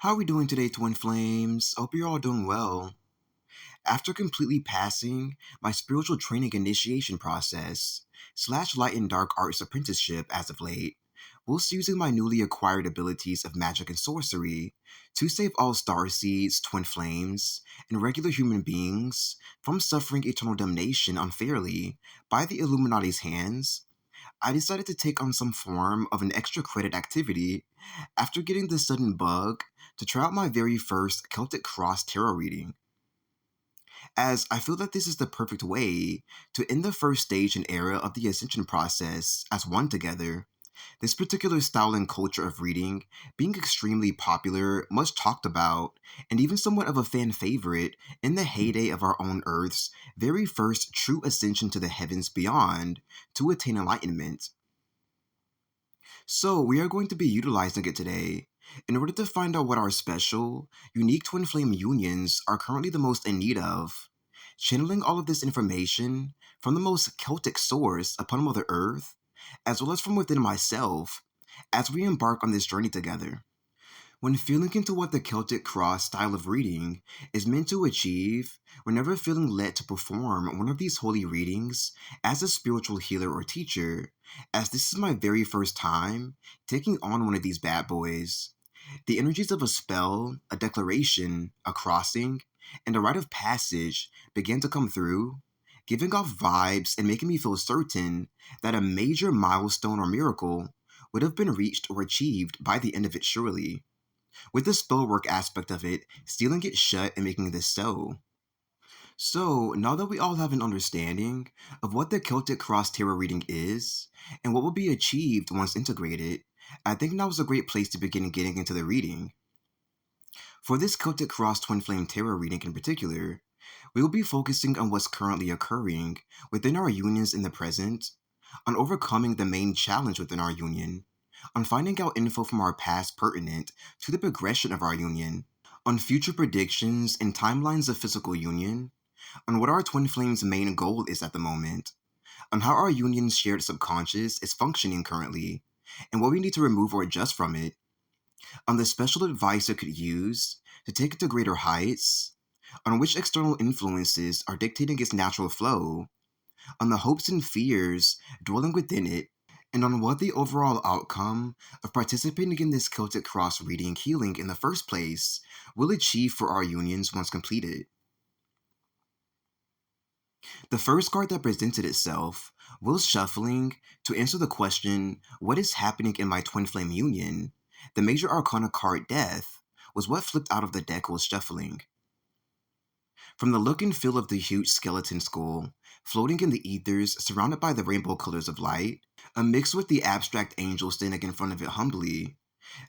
How are we doing today, Twin Flames? Hope you're all doing well. After completely passing my spiritual training initiation process / light and dark arts apprenticeship as of late, whilst using my newly acquired abilities of magic and sorcery to save all star seeds, twin flames, and regular human beings from suffering eternal damnation unfairly by the Illuminati's hands, I decided to take on some form of an extra credit activity after getting the sudden bug to try out my very first Celtic Cross tarot reading, as I feel that this is the perfect way to end the first stage and era of the Ascension process as one together. This particular style and culture of reading being extremely popular, much talked about, and even somewhat of a fan favorite in the heyday of our own Earth's very first true ascension to the heavens beyond to attain enlightenment. So, we are going to be utilizing it today in order to find out what our special, unique twin flame unions are currently the most in need of, channeling all of this information from the most Celtic source upon Mother Earth, as well as from within myself, as we embark on this journey together. When feeling into what the Celtic Cross style of reading is meant to achieve, we're never feeling led to perform one of these holy readings as a spiritual healer or teacher, as this is my very first time taking on one of these bad boys. The energies of a spell, a declaration, a crossing, and a rite of passage began to come through, giving off vibes and making me feel certain that a major milestone or miracle would have been reached or achieved by the end of it surely, with the spellwork aspect of it sealing it shut and making this so. So, now that we all have an understanding of what the Celtic Cross Tarot reading is, and what will be achieved once integrated, I think now is a great place to begin getting into the reading. For this Celtic Cross Twin Flame Tarot reading in particular, we will be focusing on what's currently occurring within our unions in the present, on overcoming the main challenge within our union, on finding out info from our past pertinent to the progression of our union, on future predictions and timelines of physical union, on what our twin flame's main goal is at the moment, on how our union's shared subconscious is functioning currently, and what we need to remove or adjust from it, on the special advice it could use to take it to greater heights, on which external influences are dictating its natural flow, on the hopes and fears dwelling within it, and on what the overall outcome of participating in this Celtic Cross reading healing in the first place will achieve for our unions once completed. The first card that presented itself, while shuffling to answer the question, what is happening in my twin flame union? The major arcana card, Death, was what flipped out of the deck while shuffling. From the look and feel of the huge skeleton skull, floating in the ethers surrounded by the rainbow colors of light, mixed with the abstract angel standing in front of it humbly,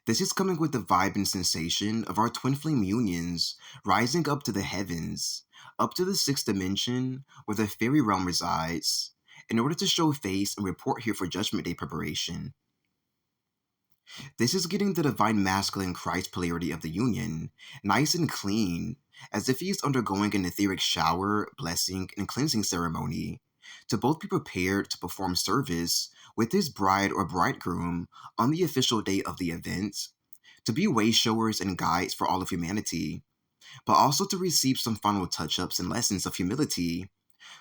this is coming with the vibe and sensation of our twin flame unions rising up to the heavens, up to the sixth dimension where the fairy realm resides, in order to show face and report here for Judgment Day preparation. This is getting the divine masculine Christ polarity of the union, nice and clean, as if he is undergoing an etheric shower, blessing, and cleansing ceremony, to both be prepared to perform service with his bride or bridegroom on the official day of the event, to be way showers and guides for all of humanity, but also to receive some final touch-ups and lessons of humility,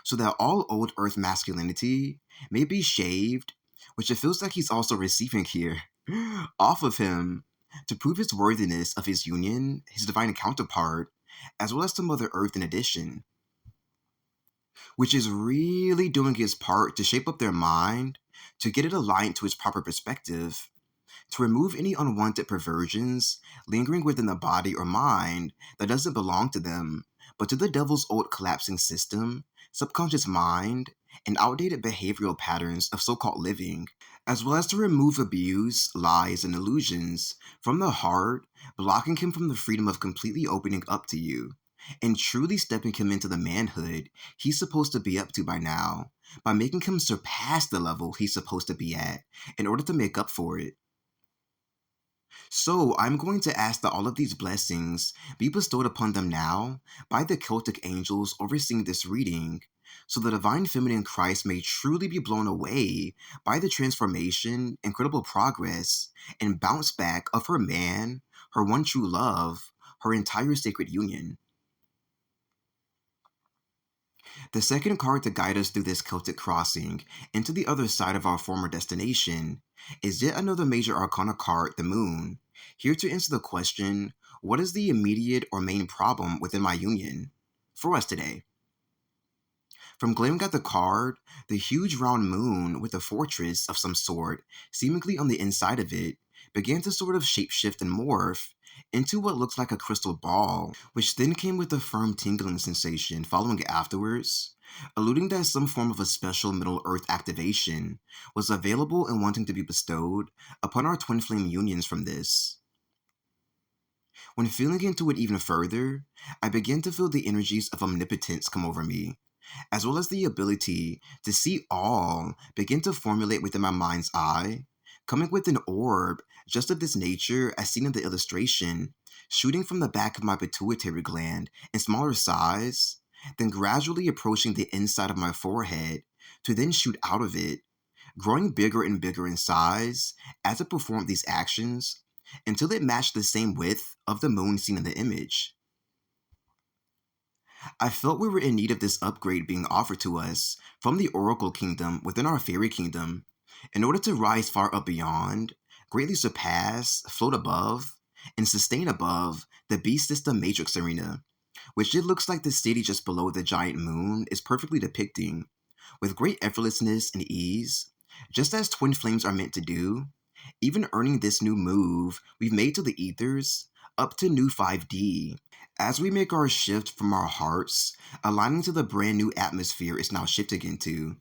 so that all old earth masculinity may be shaved, which it feels like he's also receiving here, off of him, to prove his worthiness of his union, his divine counterpart, as well as to Mother Earth in addition, which is really doing his part to shape up their mind, to get it aligned to its proper perspective, to remove any unwanted perversions lingering within the body or mind that doesn't belong to them, but to the devil's old collapsing system, subconscious mind, and outdated behavioral patterns of so-called living, as well as to remove abuse, lies, and illusions from the heart, blocking him from the freedom of completely opening up to you, and truly stepping him into the manhood he's supposed to be up to by now, by making him surpass the level he's supposed to be at in order to make up for it. So I'm going to ask that all of these blessings be bestowed upon them now by the Celtic angels overseeing this reading, so the divine feminine Christ may truly be blown away by the transformation, incredible progress, and bounce back of her man, her one true love, her entire sacred union. The second card to guide us through this Celtic crossing into the other side of our former destination is yet another major arcana card, the Moon, here to answer the question, what is the immediate or main problem within my union? For us today. From glaring at the card, the huge round moon with a fortress of some sort, seemingly on the inside of it, began to sort of shapeshift and morph into what looks like a crystal ball, which then came with a firm tingling sensation following it afterwards, alluding that some form of a special Middle Earth activation was available and wanting to be bestowed upon our twin flame unions from this. When feeling into it even further, I began to feel the energies of omnipotence come over me, as well as the ability to see all begin to formulate within my mind's eye, coming with an orb just of this nature as seen in the illustration, shooting from the back of my pituitary gland in smaller size, then gradually approaching the inside of my forehead to then shoot out of it, growing bigger and bigger in size as it performed these actions until it matched the same width of the moon seen in the image. I felt we were in need of this upgrade being offered to us from the Oracle Kingdom within our Fairy Kingdom in order to rise far up beyond, greatly surpass, float above, and sustain above the beast system matrix arena, which it looks like the city just below the giant moon is perfectly depicting, with great effortlessness and ease, just as twin flames are meant to do, even earning this new move we've made to the ethers up to new 5D. As we make our shift from our hearts, aligning to the brand new atmosphere it's now shifting into,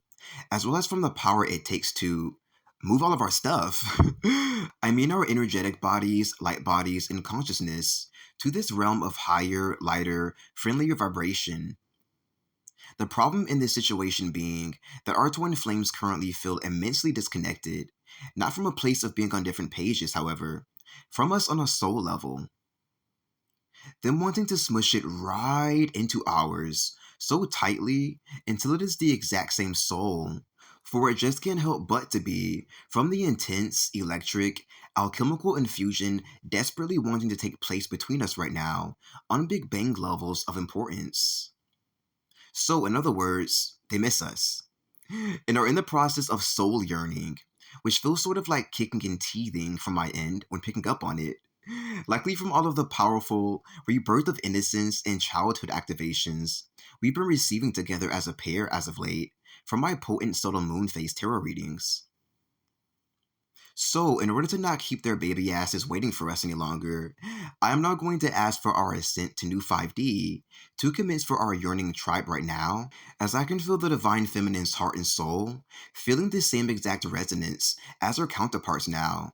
as well as from the power it takes to move all of our stuff. I mean, our energetic bodies, light bodies, and consciousness to this realm of higher, lighter, friendlier vibration. The problem in this situation being that our twin flames currently feel immensely disconnected, not from a place of being on different pages, however, from us on a soul level. Them wanting to smush it right into ours so tightly until it is the exact same soul, for it just can't help but to be from the intense, electric, alchemical infusion desperately wanting to take place between us right now on Big Bang levels of importance. So, in other words, they miss us and are in the process of soul yearning, which feels sort of like kicking and teething from my end when picking up on it, likely from all of the powerful rebirth of innocence and childhood activations we've been receiving together as a pair as of late from my potent subtle moon phase tarot readings. So, in order to not keep their baby asses waiting for us any longer, I am now going to ask for our ascent to new 5D to commence for our yearning tribe right now, as I can feel the divine feminine's heart and soul feeling the same exact resonance as her counterparts now,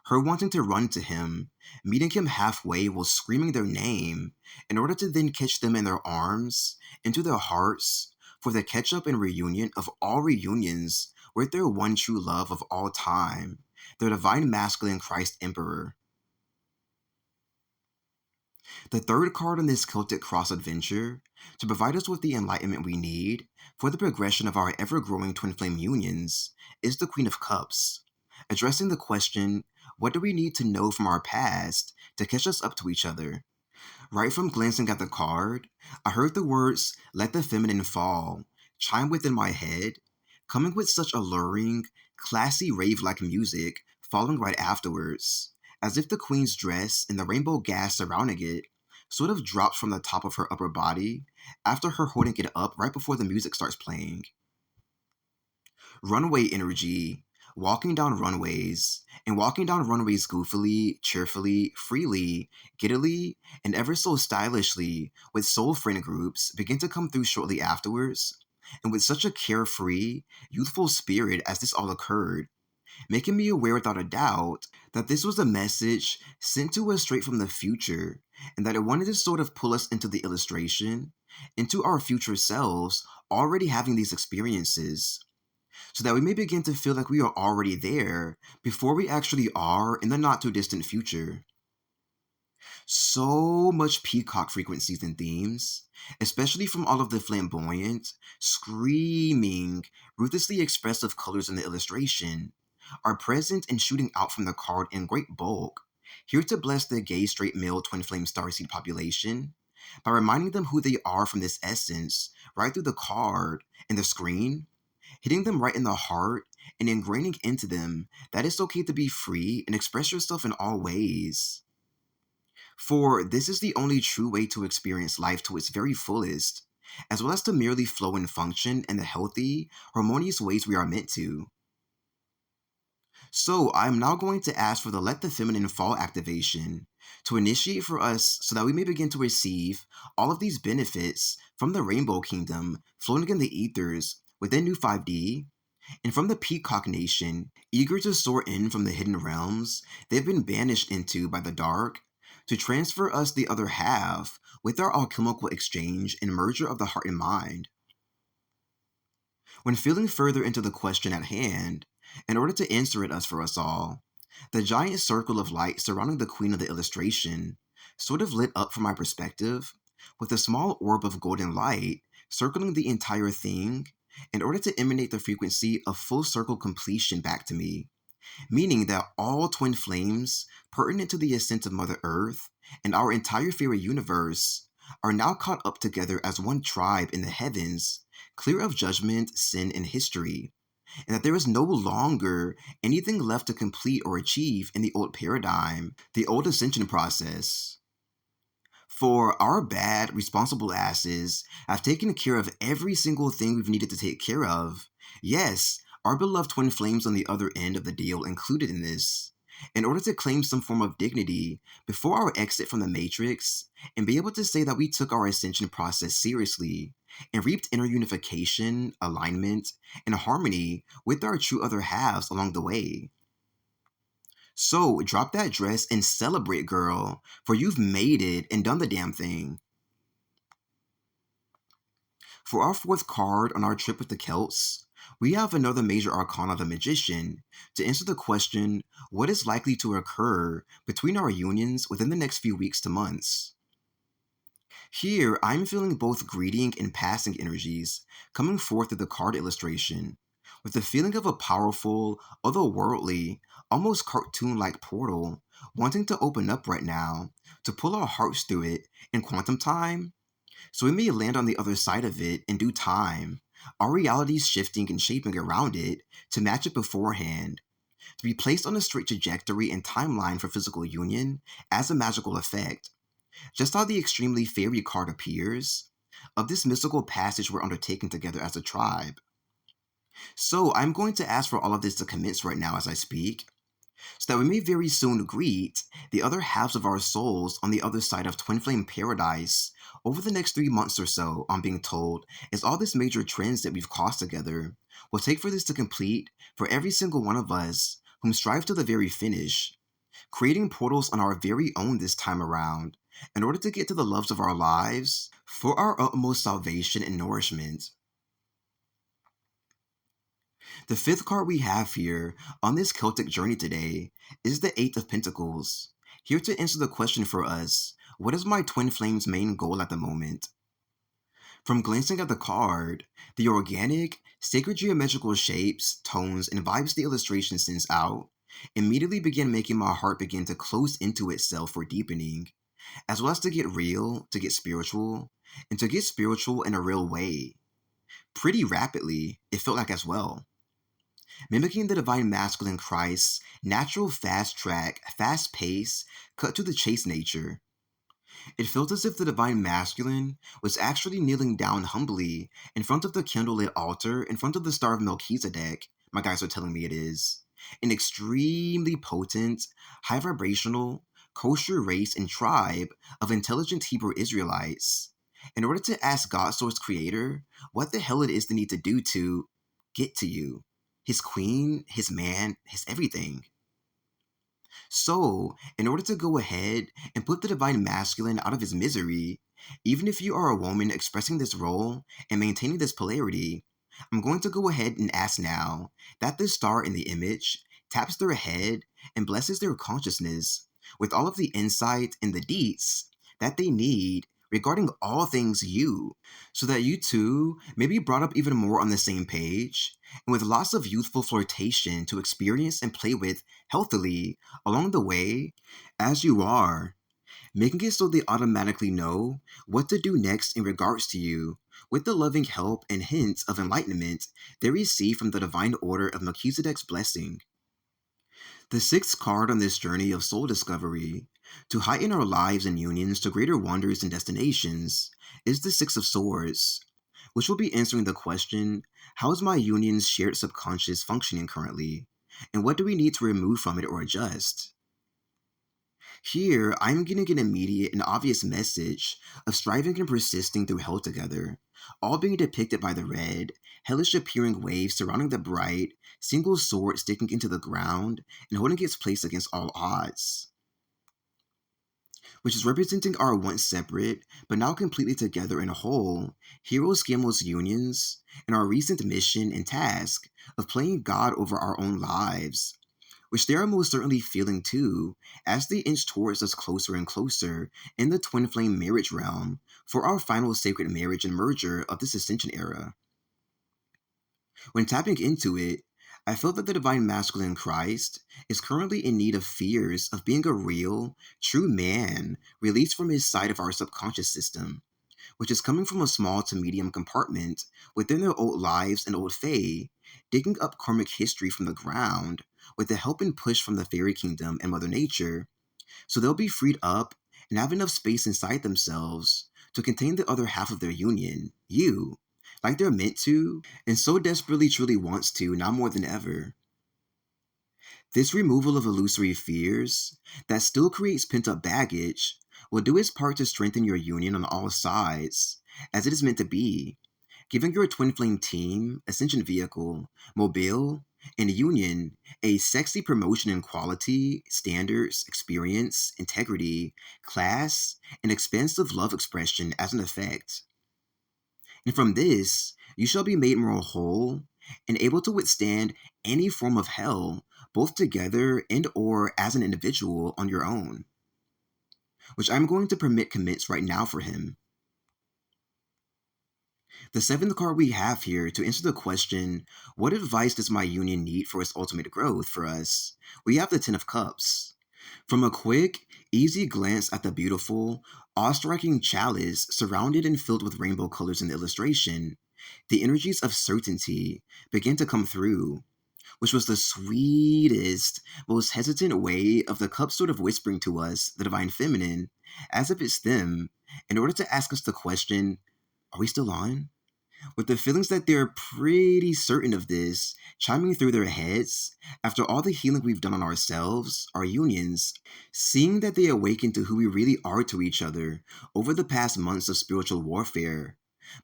her wanting to run to him, meeting him halfway while screaming their name, in order to then catch them in their arms, into their hearts, for the catch up and reunion of all reunions with their one true love of all time, their divine masculine Christ Emperor. The third card on this Celtic cross adventure, to provide us with the enlightenment we need for the progression of our ever growing twin flame unions, is the Queen of Cups, addressing the question, what do we need to know from our past to catch us up to each other? Right from glancing at the card, I heard the words, let the feminine fall, chime within my head, coming with such alluring, classy rave-like music following right afterwards, as if the queen's dress and the rainbow gas surrounding it sort of drops from the top of her upper body after her holding it up right before the music starts playing. Runway energy, walking down runways goofily, cheerfully, freely, giddily, and ever so stylishly, with soul friend groups begin to come through shortly afterwards, and with such a carefree, youthful spirit as this all occurred, making me aware without a doubt that this was a message sent to us straight from the future, and that it wanted to sort of pull us into the illustration, into our future selves already having these experiences, so that we may begin to feel like we are already there before we actually are in the not too distant future. So much peacock frequencies and themes, especially from all of the flamboyant, screaming, ruthlessly expressive colors in the illustration, are present and shooting out from the card in great bulk, here to bless the gay straight male twin flame starseed population by reminding them who they are from this essence right through the card and the screen, hitting them right in the heart and ingraining into them that it's okay to be free and express yourself in all ways. For this is the only true way to experience life to its very fullest, as well as to merely flow and function in the healthy, harmonious ways we are meant to. So I am now going to ask for the Let the Feminine Fall activation to initiate for us so that we may begin to receive all of these benefits from the Rainbow Kingdom floating in the ethers within New 5D, and from the Peacock Nation, eager to soar in from the hidden realms they've been banished into by the dark, to transfer us the other half with our alchemical exchange and merger of the heart and mind. When feeling further into the question at hand, in order to answer it us for us all, the giant circle of light surrounding the queen of the illustration sort of lit up from my perspective, with a small orb of golden light circling the entire thing in order to emanate the frequency of full circle completion back to me, meaning that all twin flames pertinent to the ascent of Mother Earth and our entire fairy universe are now caught up together as one tribe in the heavens, clear of judgment, sin, and history, and that there is no longer anything left to complete or achieve in the old paradigm, the old ascension process. For our bad, responsible asses have taken care of every single thing we've needed to take care of. Yes, our beloved twin flames on the other end of the deal included in this, in order to claim some form of dignity before our exit from the Matrix and be able to say that we took our ascension process seriously and reaped inner unification, alignment, and harmony with our true other halves along the way. So drop that dress and celebrate, girl, for you've made it and done the damn thing. For our fourth card on our trip with the Celts, we have another major arcana, the Magician, to answer the question, what is likely to occur between our unions within the next few weeks to months? Here, I'm feeling both greeting and passing energies coming forth through the card illustration, with the feeling of a powerful, otherworldly, almost cartoon-like portal wanting to open up right now to pull our hearts through it in quantum time, so we may land on the other side of it in due time, our realities shifting and shaping around it to match it beforehand, to be placed on a straight trajectory and timeline for physical union as a magical effect, just how the extremely fairy card appears, of this mystical passage we're undertaking together as a tribe. So I'm going to ask for all of this to commence right now as I speak, so that we may very soon greet the other halves of our souls on the other side of Twin Flame Paradise over the next 3 months or so, I'm being told, is all this major trends that we've caused together will take for this to complete for every single one of us whom strive to the very finish, creating portals on our very own this time around, in order to get to the loves of our lives for our utmost salvation and nourishment. The fifth card we have here on this Celtic journey today is the Eight of Pentacles, here to answer the question for us, what is my twin flame's main goal at the moment? From glancing at the card, the organic, sacred geometrical shapes, tones, and vibes the illustration sends out immediately begin making my heart begin to close into itself for deepening, as well as to get real, to get spiritual, and to get spiritual in a real way. Pretty rapidly, it felt like as well. Mimicking the divine masculine Christ's natural fast track, fast pace, cut to the chase nature. It felt as if the divine masculine was actually kneeling down humbly in front of the candlelit altar in front of the Star of Melchizedek, my guys are telling me it is. An extremely potent, high vibrational, kosher race and tribe of intelligent Hebrew Israelites, in order to ask God Source Creator what the hell it is they need to do to get to you, his queen, his man, his everything. So, in order to go ahead and put the divine masculine out of his misery, even if you are a woman expressing this role and maintaining this polarity, I'm going to go ahead and ask now that the star in the image taps their head and blesses their consciousness with all of the insight and the deets that they need regarding all things you, so that you two may be brought up even more on the same page, and with lots of youthful flirtation to experience and play with healthily along the way as you are, making it so they automatically know what to do next in regards to you, with the loving help and hints of enlightenment they receive from the divine order of Melchizedek's blessing. The sixth card on this journey of soul discovery, to heighten our lives and unions to greater wonders and destinations, is the Six of Swords, which will be answering the question, how is my union's shared subconscious functioning currently? And what do we need to remove from it or adjust? Here, I'm getting an immediate and obvious message of striving and persisting through hell together, all being depicted by the red, hellish appearing waves surrounding the bright, single sword sticking into the ground and holding its place against all odds, which is representing our once separate, but now completely together in a whole, Hero Scammos unions, and our recent mission and task of playing God over our own lives, which they are most certainly feeling too, as they inch towards us closer and closer in the twin flame marriage realm for our final sacred marriage and merger of this Ascension era. When tapping into it, I felt that the divine masculine Christ is currently in need of fears of being a real, true man released from his side of our subconscious system, which is coming from a small to medium compartment within their old lives and old fae, digging up karmic history from the ground with the help and push from the fairy kingdom and Mother Nature, so they'll be freed up and have enough space inside themselves to contain the other half of their union, you, like they're meant to, and so desperately truly wants to now more than ever. This removal of illusory fears that still creates pent up baggage will do its part to strengthen your union on all sides, as it is meant to be, giving your twin flame team, Ascension vehicle, mobile, and union a sexy promotion in quality, standards, experience, integrity, class, and expansive love expression as an effect. And from this, you shall be made more whole and able to withstand any form of hell, both together and or as an individual on your own, which I'm going to permit commence right now for him. The seventh card we have here to answer the question, what advice does my union need for its ultimate growth for us? We have the Ten of Cups. From a quick, easy glance at the beautiful, awe-striking chalice surrounded and filled with rainbow colors in the illustration, the energies of certainty begin to come through, which was the sweetest, most hesitant way of the cup sort of whispering to us, the divine feminine, as if it's them, in order to ask us the question, are we still on? With the feelings that they're pretty certain of this chiming through their heads after all the healing we've done on ourselves, our unions, seeing that they awaken to who we really are to each other over the past months of spiritual warfare,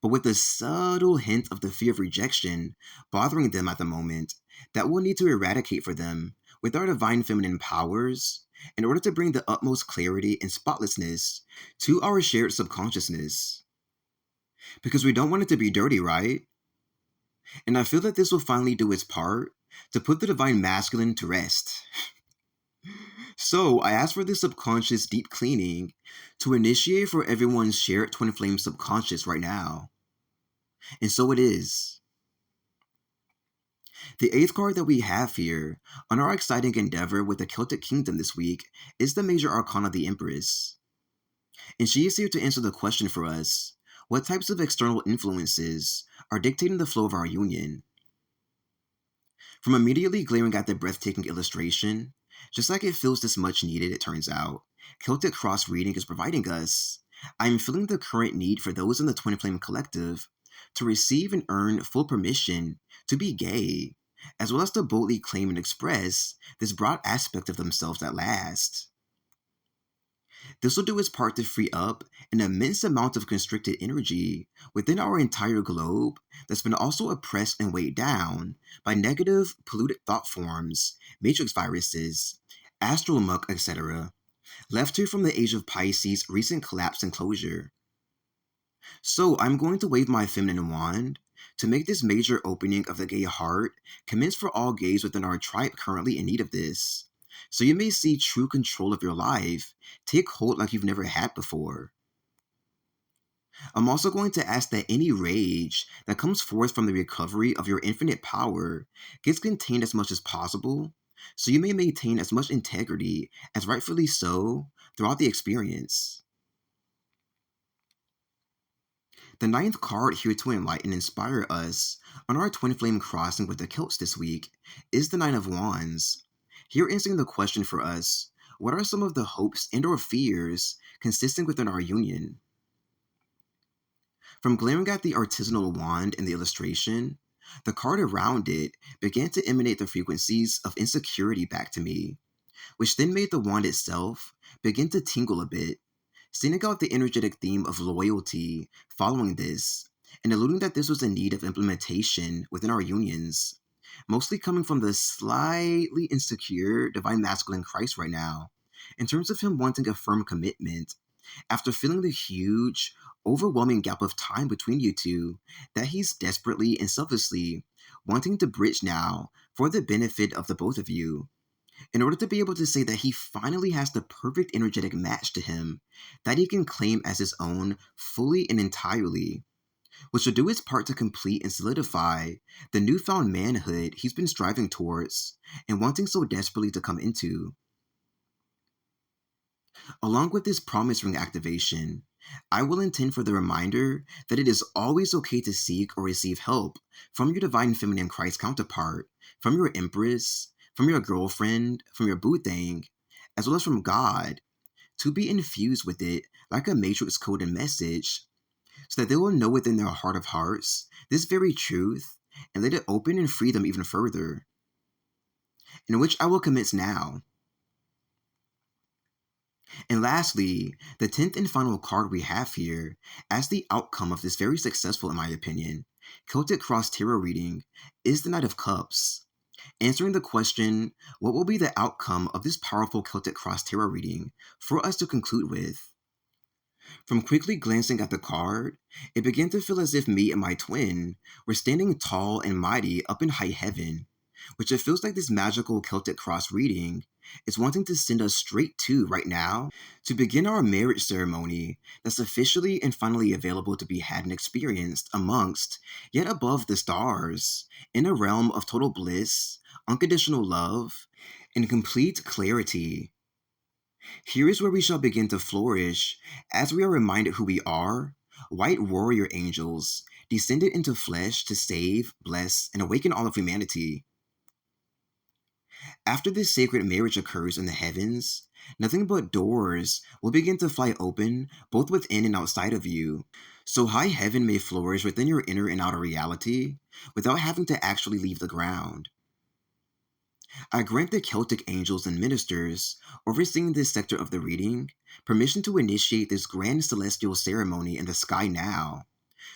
but with the subtle hint of the fear of rejection bothering them at the moment that we'll need to eradicate for them with our divine feminine powers in order to bring the utmost clarity and spotlessness to our shared subconsciousness. Because we don't want it to be dirty, right? And I feel that this will finally do its part to put the divine masculine to rest. So I ask for this subconscious deep cleaning to initiate for everyone's shared twin flame subconscious right now. And so it is. The eighth card that we have here on our exciting endeavor with the Celtic Kingdom this week is the Major Arcana, the Empress. And she is here to answer the question for us, what types of external influences are dictating the flow of our union? From immediately glaring at the breathtaking illustration, just like it feels this much needed, it turns out, Celtic cross reading is providing us, I am feeling the current need for those in the Twin Flame Collective to receive and earn full permission to be gay, as well as to boldly claim and express this broad aspect of themselves at last. This will do its part to free up an immense amount of constricted energy within our entire globe that's been also oppressed and weighed down by negative, polluted thought forms, matrix viruses, astral muck, etc., left here from the age of Pisces' recent collapse and closure. So I'm going to wave my feminine wand to make this major opening of the gay heart commence for all gays within our tribe currently in need of this, So you may see true control of your life take hold like you've never had before. I'm also going to ask that any rage that comes forth from the recovery of your infinite power gets contained as much as possible, so you may maintain as much integrity as rightfully so throughout the experience. The ninth card here to enlighten and inspire us on our twin flame crossing with the Celts this week is the Nine of Wands. Here answering the question for us, what are some of the hopes and or fears consistent within our union? From glaring at the artisanal wand in the illustration, the card around it began to emanate the frequencies of insecurity back to me, which then made the wand itself begin to tingle a bit, sending out the energetic theme of loyalty following this, and alluding that this was in need of implementation within our unions, mostly coming from the slightly insecure divine masculine Christ right now, in terms of him wanting a firm commitment after feeling the huge, overwhelming gap of time between you two that he's desperately and selflessly wanting to bridge now for the benefit of the both of you, in order to be able to say that he finally has the perfect energetic match to him that he can claim as his own fully and entirely, which will do its part to complete and solidify the newfound manhood he's been striving towards and wanting so desperately to come into. Along with this promise ring activation, I will intend for the reminder that it is always okay to seek or receive help from your divine feminine Christ counterpart, from your empress, from your girlfriend, from your boo thing, as well as from God, to be infused with it like a matrix code and message, so that they will know within their heart of hearts this very truth and let it open and free them even further, in which I will commence now. And lastly, the 10th and final card we have here, as the outcome of this very successful, in my opinion, Celtic Cross Tarot reading, is the Knight of Cups. Answering the question, what will be the outcome of this powerful Celtic Cross Tarot reading for us to conclude with? From quickly glancing at the card, it began to feel as if me and my twin were standing tall and mighty up in high heaven, which it feels like this magical Celtic cross reading is wanting to send us straight to right now to begin our marriage ceremony that's officially and finally available to be had and experienced amongst, yet above the stars, in a realm of total bliss, unconditional love, and complete clarity. Here is where we shall begin to flourish, as we are reminded who we are, white warrior angels, descended into flesh to save, bless, and awaken all of humanity. After this sacred marriage occurs in the heavens, nothing but doors will begin to fly open both within and outside of you, so high heaven may flourish within your inner and outer reality without having to actually leave the ground. I grant the Celtic angels and ministers overseeing this sector of the reading permission to initiate this grand celestial ceremony in the sky now,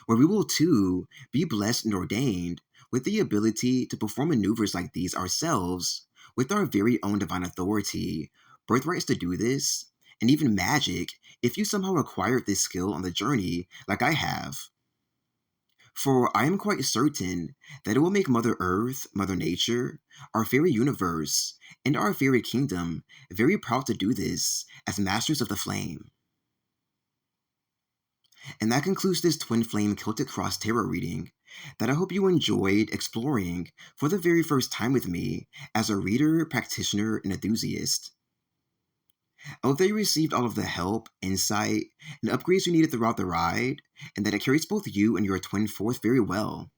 where we will too be blessed and ordained with the ability to perform maneuvers like these ourselves with our very own divine authority, birthrights to do this, and even magic if you somehow acquired this skill on the journey like I have. For I am quite certain that it will make Mother Earth, Mother Nature, our fairy universe, and our fairy kingdom very proud to do this as masters of the flame. And that concludes this Twin Flame Celtic Cross Tarot reading that I hope you enjoyed exploring for the very first time with me as a reader, practitioner, and enthusiast. I hope that you received all of the help, insight, and upgrades you needed throughout the ride, and that it carries both you and your twin forth very well.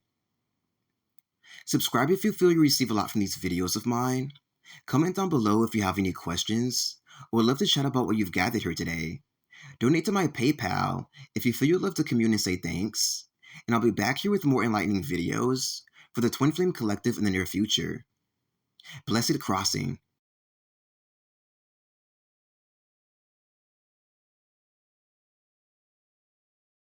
Subscribe if you feel you receive a lot from these videos of mine. Comment down below if you have any questions, or would love to chat about what you've gathered here today. Donate to my PayPal if you feel you'd love to commune and say thanks, and I'll be back here with more enlightening videos for the Twin Flame Collective in the near future. Blessed crossing.